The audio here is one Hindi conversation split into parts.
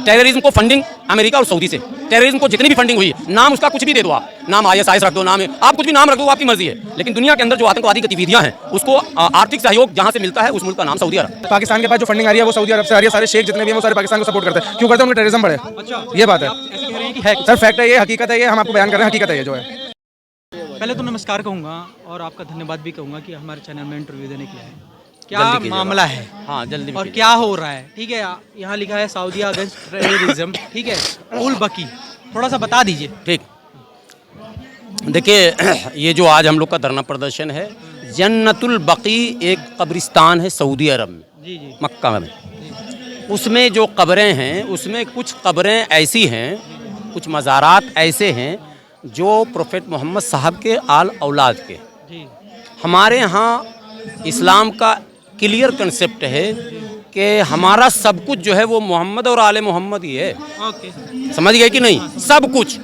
टेररिज्म को फंडिंग अमेरिका और सऊदी से, टेररिज्म को जितनी भी फंडिंग हुई है, नाम उसका कुछ भी दे दो आप, नाम ISIS रख दो, नाम आप कुछ भी नाम रख दो, आपकी मर्जी है, लेकिन दुनिया के अंदर जो आतंकवादी गतिविधियां हैं उसको आर्थिक सहयोग जहां से मिलता है उस मुल्क का नाम सऊदी अरब। पाकिस्तान के पास जो फंडिंग आ रही है वो सऊदी अरब से आ रही है, सारे शेख जितने भी हैं वो सारे पाकिस्तान को सपोर्ट करते हैं। क्यों करते हैं? उनका टेररिज्म बढ़े। अच्छा, ये बात है ऐसे कह रहे हैं कि है। सर, फैक्ट है ये, हकीकत है ये, हम आपको बयान कर रहे हैं, हकीकत है ये जो है। पहले तो नमस्कार कहूँगा और आपका धन्यवाद भी कहूँगा कि हमारे चैनल में इंटरव्यू देने के लिए आए। क्या जल्दी कीजिएगा। मामला है हाँ जल्दी और क्या हो रहा है? ठीक है, यहाँ लिखा है सऊदी अगेंस्ट टेररिज्म, ठीक है, उल बकी, थोड़ा सा बता दीजिए। ठीक, देखिए ये जो आज हम लोग का धरना प्रदर्शन है, जन्नतुल बकी एक कब्रिस्तान है सऊदी अरब में, जी जी, मक्का में। उसमें जो कब्रें हैं उसमें कुछ कब्रें ऐसी हैं, कुछ मज़ारात ऐसे हैं जो प्रोफेट मोहम्मद साहब के आल औलाद के। जी हमारे यहाँ इस्लाम का क्लियर कंसेप्ट है कि हमारा सब कुछ जो है वो मोहम्मद और आले मोहम्मद ही है। ओके, समझ गए कि नहीं? सब कुछ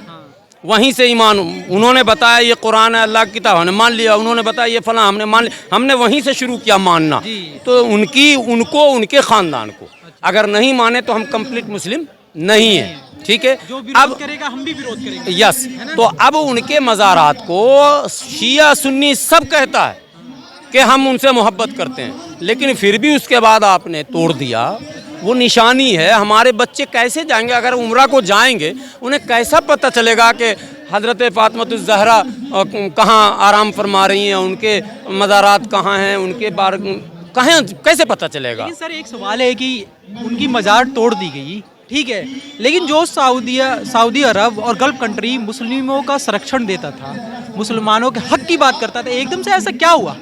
वहीं से ईमान, उन्होंने बताया ये कुरान है, अल्लाह की किताब, हमने मान लिया, उन्होंने बताया ये फलां, हमने मान लिया, हमने वहीं से शुरू किया मानना। जी। तो उनको उनके ख़ानदान को अगर नहीं माने तो हम कंप्लीट मुस्लिम नहीं है, ठीक है। जो विरोध अब करेगा हम भी विरोध करेंगे। यस, तो अब उनके मज़ारात को शिया सुन्नी सब कहता है कि हम उनसे मोहब्बत करते हैं, लेकिन फिर भी उसके बाद आपने तोड़ दिया। वो निशानी है, हमारे बच्चे कैसे जाएंगे? अगर उम्रा को जाएंगे उन्हें कैसा पता चलेगा कि हज़रत फ़ातिमतुज़ ज़हरा कहाँ आराम फरमा रही हैं, उनके मज़ारात कहाँ हैं, उनके बार कहाँ, कैसे पता चलेगा? लेकिन सर एक सवाल है कि उनकी मज़ार तोड़ दी गई, ठीक है, लेकिन जो सऊदी अरब और गल्फ कंट्री मुस्लिमों का संरक्षण देता था, मुसलमानों के हक की बात करता था, एकदम से ऐसा क्या हुआ?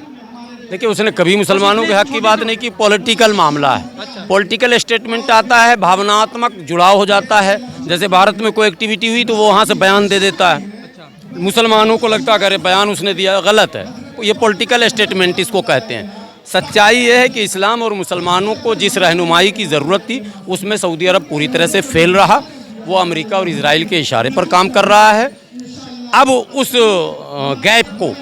देखिए उसने कभी मुसलमानों के हक की बात नहीं की, पॉलिटिकल मामला है। अच्छा। पॉलिटिकल स्टेटमेंट आता है, भावनात्मक जुड़ाव हो जाता है। जैसे भारत में कोई एक्टिविटी हुई तो वो वहाँ से बयान दे देता है, अच्छा, मुसलमानों को लगता है अरे बयान उसने दिया, गलत है। ये पॉलिटिकल स्टेटमेंट इसको कहते हैं। सच्चाई ये है कि इस्लाम और मुसलमानों को जिस रहनुमाई की ज़रूरत थी उसमें सऊदी अरब पूरी तरह से फेल रहा। वो अमेरिका और इजराइल के इशारे पर काम कर रहा है। अब उस गैप को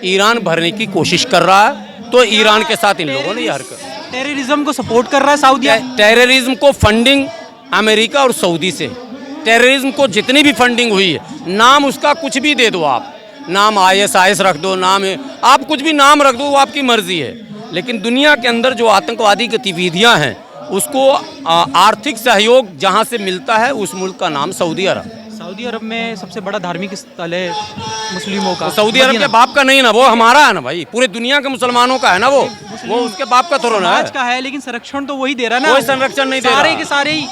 ईरान भरने की कोशिश कर रहा है, तो ईरान के साथ इन लोगों ने ये हरकत। टेररिज्म को सपोर्ट कर रहा है सऊदी। टेररिज्म को फंडिंग अमेरिका और सऊदी से, टेररिज्म को जितनी भी फंडिंग हुई है, नाम उसका कुछ भी दे दो आप, नाम ISIS रख दो, नाम आप कुछ भी नाम रख दो, वो आपकी मर्जी है, लेकिन दुनिया के अंदर जो आतंकवादी गतिविधियां हैं उसको आर्थिक सहयोग जहां से मिलता है उस मुल्क का नाम सऊदी अरब। सऊदी अरब में सबसे बड़ा धार्मिक स्थल है मुस्लिमों का, तो सऊदी अरब के बाप का नहीं है ना, वो हमारा है ना भाई, पूरे दुनिया के मुसलमानों का है ना, वो उसके बाप का थोड़ा ना समाज का है, लेकिन संरक्षण तो वही दे रहा है ना। कोई संरक्षण नहीं दे रहा, सारे के सारे ही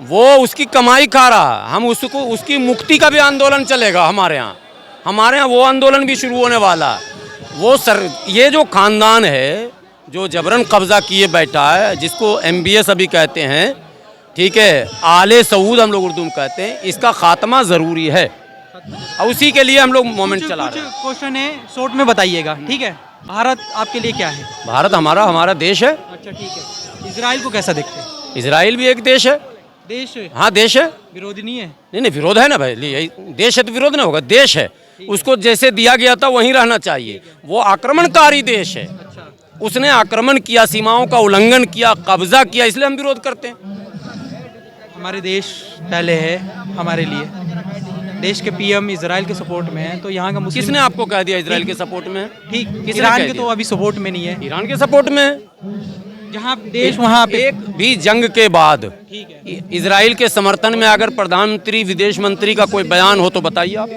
वो उसकी कमाई खा रहा है। हम उसको, उसकी मुक्ति का भी आंदोलन चलेगा हमारे यहाँ वो आंदोलन भी शुरू होने वाला है। ये जो खानदान है जो जबरन कब्जा किए बैठा है, जिसको MBS अभी कहते हैं, ठीक है, आले सऊद हम लोग उर्दू में कहते हैं, इसका खात्मा ज़रूरी है और उसी के लिए हम लोग मोमेंट चला रहे हैं। क्वेश्चन है, शॉर्ट में बताइएगा, ठीक है। भारत आपके लिए क्या है? भारत हमारा देश है। अच्छा, ठीक है। इजराइल को कैसा देखते हैं? इजराइल भी एक देश है। देश है? हाँ देश है, विरोधी नहीं है? नहीं विरोध है ना भाई, यही देश है तो विरोध नहीं होगा, देश है, उसको जैसे दिया गया था वहीं रहना चाहिए। वो आक्रमणकारी देश है, अच्छा, उसने आक्रमण किया, सीमाओं का उल्लंघन किया, कब्जा किया, इसलिए हम विरोध करते हैं। हमारे देश पहले है हमारे लिए, देश के PM इजराइल के सपोर्ट में है, तो यहाँ का मुस्लिम किसने आपको कह दिया इजराइल के सपोर्ट में? ठीक, किसने ईरान कह के दिया? तो अभी सपोर्ट में नहीं है, ईरान के सपोर्ट में। जहाँ देश वहाँ पे एक भी जंग के बाद ठीक है। इजराइल के समर्थन में अगर प्रधानमंत्री, विदेश मंत्री का कोई बयान हो तो बताइए आप।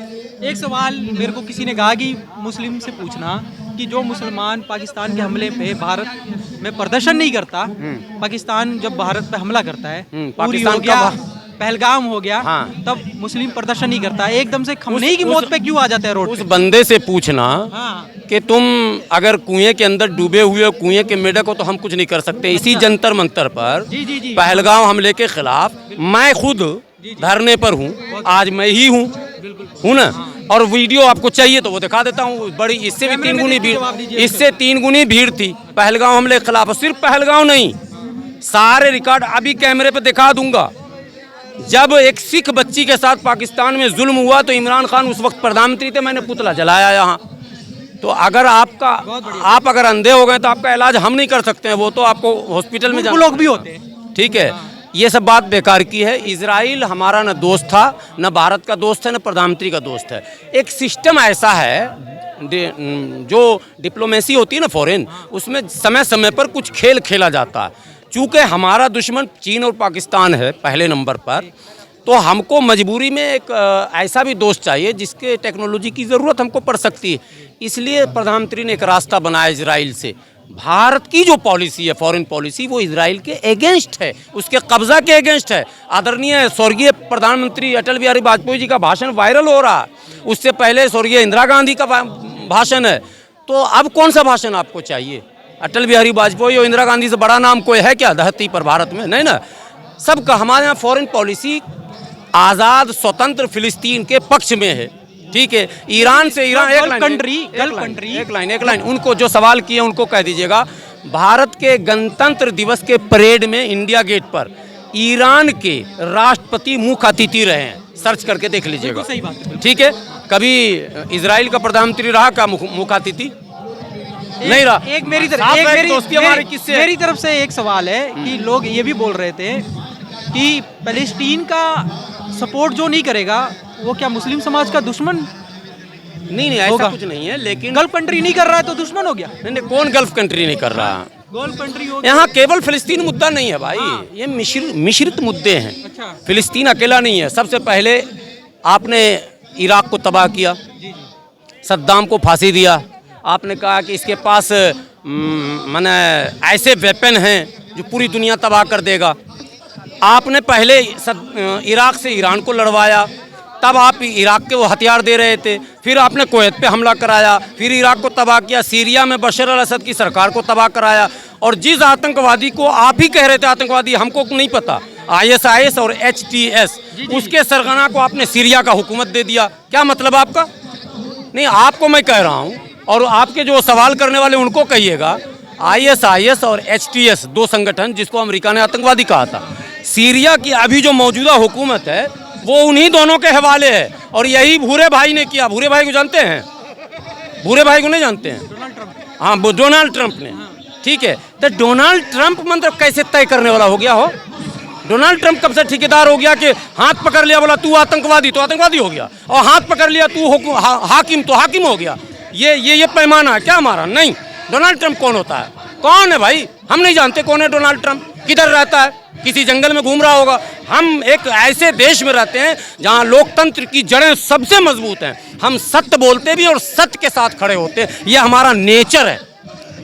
एक सवाल मेरे को किसी ने कहा कि मुस्लिम से पूछना कि जो मुसलमान पाकिस्तान के हमले पे भारत में प्रदर्शन नहीं करता, पाकिस्तान जब भारत पे हमला करता है, उरी पाकिस्तान हो गया, का पहलगाम हो गया, हाँ। तब मुस्लिम प्रदर्शन नहीं करता, एकदम से खमनेई की मौत पे क्यों आ जाता है रोड उस पे? बंदे से पूछना हाँ, कि तुम अगर कुएं के अंदर डूबे हुए कुएं के मेढक हो तो हम कुछ नहीं कर सकते। इसी जंतर मंतर पर जी जी जी, पहलगाम हमले के खिलाफ मैं खुद धरने पर हूँ, आज मैं ही हूँ ना, और वीडियो आपको चाहिए तो वो दिखा देता हूँ। बड़ी इससे भी तीन गुनी भीड़ थी पहलगाम हमले के खिलाफ। सिर्फ पहलगाम नहीं, सारे रिकॉर्ड अभी कैमरे पे दिखा दूंगा। जब एक सिख बच्ची के साथ पाकिस्तान में जुल्म हुआ तो इमरान खान उस वक्त प्रधानमंत्री थे, मैंने पुतला जलाया यहाँ। तो अगर आप अगर अंधे हो गए तो आपका इलाज हम नहीं कर सकते हैं, वो तो आपको हॉस्पिटल में जाना, लोग भी होते हैं, ठीक है। ये सब बात बेकार की है। इजराइल हमारा न दोस्त था, न भारत का दोस्त है, न प्रधानमंत्री का दोस्त है। एक सिस्टम ऐसा है जो डिप्लोमेसी होती है ना फॉरेन, उसमें समय समय पर कुछ खेल खेला जाता है। चूँकि हमारा दुश्मन चीन और पाकिस्तान है पहले नंबर पर, तो हमको मजबूरी में एक ऐसा भी दोस्त चाहिए जिसके टेक्नोलॉजी की ज़रूरत हमको पड़ सकती है। इसलिए प्रधानमंत्री ने एक रास्ता बनाया इजराइल से। भारत की जो पॉलिसी है, फॉरेन पॉलिसी, वो इजराइल के अगेंस्ट है, उसके कब्जा के अगेंस्ट है। आदरणीय स्वर्गीय प्रधानमंत्री अटल बिहारी वाजपेयी जी का भाषण वायरल हो रहा है, उससे पहले स्वर्गीय इंदिरा गांधी का भाषण है। तो अब कौन सा भाषण आपको चाहिए? अटल बिहारी वाजपेयी और इंदिरा गांधी से बड़ा नाम कोई है क्या धरती पर भारत में? नहीं ना। सबका हमारे यहाँ फॉरेन पॉलिसी आज़ाद स्वतंत्र फिलिस्तीन के पक्ष में है। ठीक है, ईरान से ईरान एक लाइन उनको जो सवाल किए उनको कह दीजिएगा। भारत के गणतंत्र दिवस के परेड में इंडिया गेट पर ईरान के राष्ट्रपति मुख्य अतिथि रहे हैं, सर्च करके देख लीजिएगा। सही बात है। ठीक है, कभी इजराइल का प्रधानमंत्री रहा का मुख्य अतिथि? नहीं रहा। एक मेरी तरफ से एक सवाल है कि लोग ये भी बोल रहे थे कि पैलेस्टीन का सपोर्ट जो नहीं करेगा वो क्या मुस्लिम समाज का दुश्मन? नहीं ऐसा कुछ नहीं है, लेकिन गल्फ कंट्री नहीं कर रहा है तो दुश्मन हो गया? नहीं, कौन गल्फ कंट्री नहीं कर रहा? गल्फ कंट्री हो यहाँ केवल फिलिस्तीन मुद्दा नहीं है भाई, ये मिश्रित मुद्दे हैं। अच्छा। फिलिस्तीन अकेला नहीं है। सबसे पहले आपने इराक को तबाह किया, सद्दाम को फांसी दिया। आपने कहा कि इसके पास माने ऐसे वेपन हैं जो पूरी दुनिया तबाह कर देगा। आपने पहले इराक से ईरान को लड़वाया, तब आप इराक के वो हथियार दे रहे थे। फिर आपने कुवैत पे हमला कराया, फिर इराक को तबाह किया, सीरिया में बशर अल असद की सरकार को तबाह कराया। और जिस आतंकवादी को आप ही कह रहे थे आतंकवादी, हमको नहीं पता, ISIS और HTS, उसके सरगना को आपने सीरिया का हुकूमत दे दिया। क्या मतलब आपका? नहीं, आपको मैं कह रहा हूँ, और आपके जो सवाल करने वाले उनको कहिएगा, ISIS और HTS दो संगठन जिसको अमेरिका ने आतंकवादी कहा था, सीरिया की अभी जो मौजूदा हुकूमत है वो उन्हीं दोनों के हवाले है। और यही भूरे भाई ने किया। भूरे भाई को जानते हैं? भूरे भाई को नहीं जानते हैं? हाँ, वो डोनाल्ड ट्रंप ने। ठीक है, तो डोनाल्ड ट्रंप मतलब कैसे तय करने वाला हो गया हो? डोनाल्ड ट्रंप कब से ठेकेदार हो गया कि हाथ पकड़ लिया, बोला तू आतंकवादी तो आतंकवादी हो गया, और हाथ पकड़ लिया तू हाकिम तो हाकिम हो गया? ये पैमाना है क्या हमारा? नहीं। डोनाल्ड ट्रंप कौन होता है? कौन है भाई? हम नहीं जानते कौन है डोनाल्ड ट्रंप। किधर रहता है? किसी जंगल में घूम रहा होगा। हम एक ऐसे देश में रहते हैं जहां लोकतंत्र की जड़ें सबसे मजबूत हैं। हम सत्य बोलते भी और सत्य के साथ खड़े होते हैं। ये हमारा नेचर है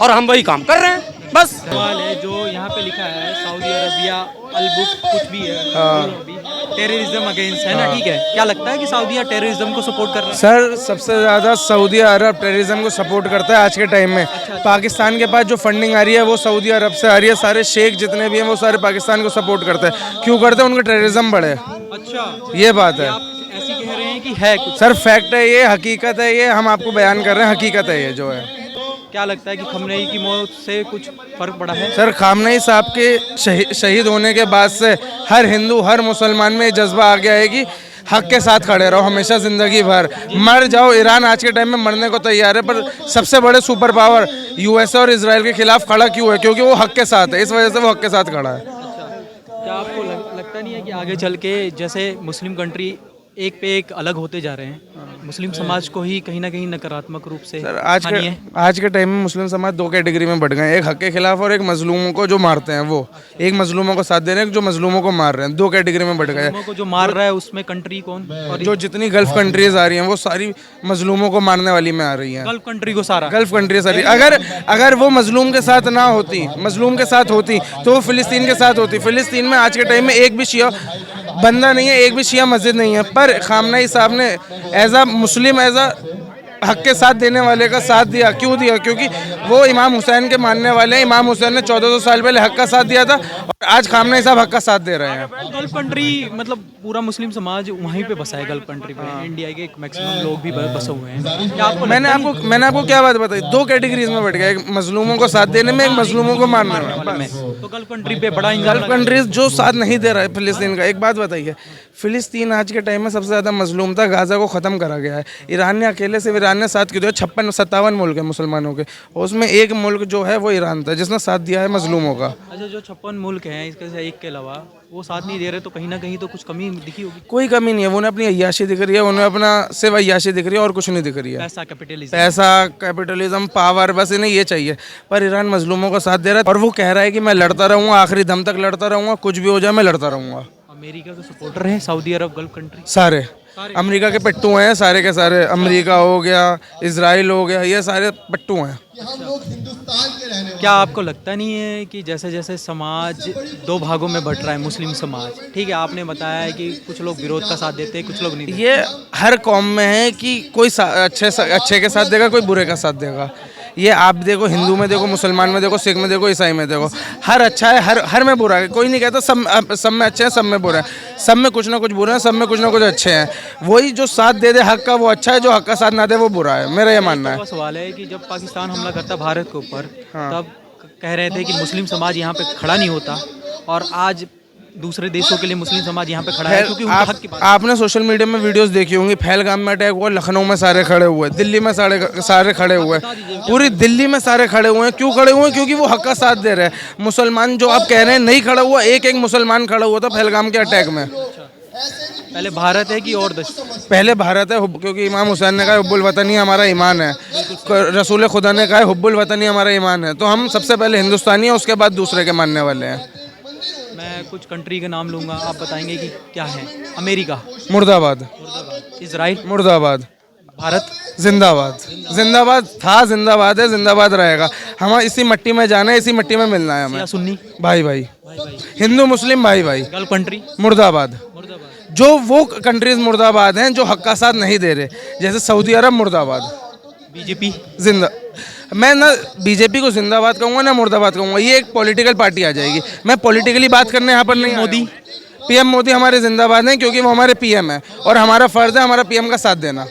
और हम वही काम कर रहे हैं। बस सवाल है जो यहाँ पे लिखा है, सऊदी अरबिया अलबुक कुछ भी है, टेररिज्म अगेंस्ट है ना? ठीक है, क्या लगता है कि सऊदी टेररिज्म को सपोर्ट कर रहा है? सर, सबसे ज़्यादा सऊदी अरब टेररिज्म को सपोर्ट करता है आज के टाइम में। पाकिस्तान के पास जो फंडिंग आ रही है वो सऊदी अरब से आ रही है। सारे शेख जितने भी हैं वो सारे पाकिस्तान को सपोर्ट करते हैं। क्यों करते हैं? उनका टेररिज्म बढ़े। अच्छा, ये बात है। आप ऐसी कह रहे हैं कि है कुछ? सर फैक्ट है, ये हकीकत है, ये हम आपको बयान कर रहे हैं, हकीकत है ये जो है। क्या लगता है कि खमनेई की मौत से कुछ फर्क पड़ा है? सर, खामनेई साहब के शहीद होने के बाद से हर हिंदू हर मुसलमान में ये जज्बा आ गया है कि हक के साथ खड़े रहो हमेशा ज़िंदगी भर। मर जाओ, ईरान आज के टाइम में मरने को तैयार है, पर सबसे बड़े सुपर पावर USA और इजराइल के खिलाफ खड़ा क्यों है? क्योंकि वो हक के साथ है, इस वजह से वो हक के साथ खड़ा है। क्या आपको लगता नहीं है कि आगे चल के जैसे मुस्लिम कंट्री एक पे एक अलग होते जा रहे हैं, मुस्लिम समाज को ही कहीं ना कहीं नकारात्मक रूप से? सर, आज के टाइम में मुस्लिम समाज दो कैटेगरी में बढ़ गए हैं, एक हक के खिलाफ और एक मजलूमों को जो मारते हैं वो। एक मजलूमों को साथ दे रहे हैं, जो मजलूमों को मार रहे हैं। दो कैटेगरी में बढ़ गए हैं। को जो मार रहा है उसमें कंट्री कौन? और जो जितनी गल्फ कंट्रीज आ रही हैं वो सारी मजलूमों को मारने वाली में आ रही हैं। गल्फ कंट्री को सारा गल्फ कंट्री सारी अगर वो मजलूम के साथ ना होती, मजलूम के साथ होती तो वो फिलिस्तीन के साथ होती। फिलिस्तीन में आज के टाइम में एक भी शिया बंदा नहीं है, एक भी शिया मस्जिद नहीं है, पर खामनेई साहब ने as a Muslim as a हक के साथ देने वाले का साथ दिया। क्यों दिया? क्योंकि वो इमाम हुसैन के मानने वाले हैं। इमाम हुसैन ने 1400 साल पहले हक का साथ दिया था और आज खामनेई साहब हक का साथ दे रहे हैं। गल्फ कंट्री मतलब पूरा मुस्लिम समाज वहीं पे बसा है, गल्फ कंट्री पे। इंडिया के मैक्सिमम लोग भी बसे हुए हैं। मैंने आपको क्या बात बताई? दो कैटेगरीज में बैठ गया, एक मजलूमों को साथ देने में, एक मजलूमों को मारने में। तो गल्फ कंट्री पे बड़ा गल्फ कंट्रीज जो साथ नहीं दे रहा है फिलिस्तीन का। एक बात बताइए, फिलिस्तीन आज के टाइम में सबसे ज़्यादा मजलूम था, गाज़ा को ख़त्म करा गया है। ईरान ने अकेले से, ईरान ने साथ क्यों दिया? 56-57 मुल्क है मुसलमानों के, उसमें एक मुल्क जो है वो ईरान था जिसने साथ दिया है मजलूमों का। अच्छा, जो 56 मुल्क हैं इसके से एक के अलावा वो साथ नहीं दे रहे तो कहीं ना कहीं तो कुछ कमी दिखी होगी। कोई कमी नहीं है, उन्हें अपनी अय्याशी दिख रही है, उन्हें अपना सिर्फ अय्याशी दिख रही है और कुछ नहीं दिख रही है। पैसा, कैपिटलिज्म। पैसा, कैपिटलिज्म, पावर, बस इन्हें ये चाहिए। पर ईरान मजलूमों का साथ दे रहा है और वो कह रहा है कि मैं लड़ता रहूंगा, आखिरी दम तक लड़ता रहूंगा, कुछ भी हो जाए मैं लड़ता रहूंगा। अमेरिका के सपोर्टर हैं सऊदी अरब, गल्फ कंट्री। सारे अमेरिका के पट्टू हैं, सारे के सारे। अमेरिका हो गया, इजराइल हो गया, ये सारे पट्टू हैं। क्या आपको लगता नहीं है कि जैसे जैसे समाज दो भागों में बट रहा है, मुस्लिम समाज, ठीक है, आपने बताया है कि कुछ लोग विरोध का साथ देते हैं, कुछ लोग नहीं देते। ये हर कौम में है कि कोई अच्छे के साथ देगा, कोई बुरे का साथ देगा। ये आप देखो, हिंदू में देखो, मुसलमान में देखो, सिख में देखो, ईसाई में देखो, हर अच्छा है, हर में बुरा है। कोई नहीं कहता सब में अच्छे हैं, सब में बुरा है। सब में कुछ ना कुछ बुरा है, सब में कुछ ना कुछ अच्छे हैं। वही जो साथ दे दे हक का वो अच्छा है, जो हक का साथ ना दे वो बुरा है। मेरा ये मानना है। सवाल है कि जब पाकिस्तान हमला करता भारत के ऊपर, तब कह रहे थे कि मुस्लिम समाज यहाँ पे खड़ा नहीं होता, और आज दूसरे देशों के लिए मुस्लिम समाज यहाँ पे खड़ा है क्योंकि उनके हक की बात। आपने सोशल मीडिया में वीडियोस देखी होंगी, पहलगाम में अटैक हुआ, लखनऊ में सारे खड़े हुए, दिल्ली में सारे खड़े हुए, पूरी दिल्ली में सारे खड़े हुए हैं। क्यों खड़े हुए हैं? क्योंकि वो हक का साथ दे रहे हैं। मुसलमान जो आप कह रहे हैं नहीं खड़ा हुआ, एक मुसलमान खड़ा हुआ था पहलगाम के अटैक में। पहले भारत है कि और देश? पहले भारत है, क्योंकि इमाम हुसैन ने कहा हुब्बुल वतनी हमारा ईमान है, रसूल खुदा ने कहा हुब्बुल वतनी हमारा ईमान है। तो हम सबसे पहले हिंदुस्तानी हैं, उसके बाद दूसरे के मानने वाले हैं। मैं कुछ कंट्री के नाम लूँगा, आप बताएंगे कि क्या है। अमेरिका मुर्दाबाद, इजराइल मुर्दाबाद, भारत जिंदाबाद। जिंदाबाद था, जिंदाबाद है, जिंदाबाद रहेगा। हम इसी मिट्टी में जाना है, इसी मिट्टी में मिलना है हमें। या सुन्नी भाई भाई, हिंदू मुस्लिम भाई भाई। गल्फ कंट्री मुर्दाबाद। जो वो कंट्रीज मुर्दाबाद हैं जो हक का साथ नहीं दे रहे, जैसे सऊदी अरब मुर्दाबाद। बीजेपी जिंदा, मैं ना बीजेपी को जिंदाबाद कहूँगा ना मुर्दाबाद कहूँगा। ये एक पॉलिटिकल पार्टी आ जाएगी। मैं पॉलिटिकली बात करने यहाँ पर नहीं। मोदी, पीएम मोदी हमारे जिंदाबाद हैं, क्योंकि वो हमारे पीएम है और हमारा फर्ज है हमारा पीएम का साथ देना।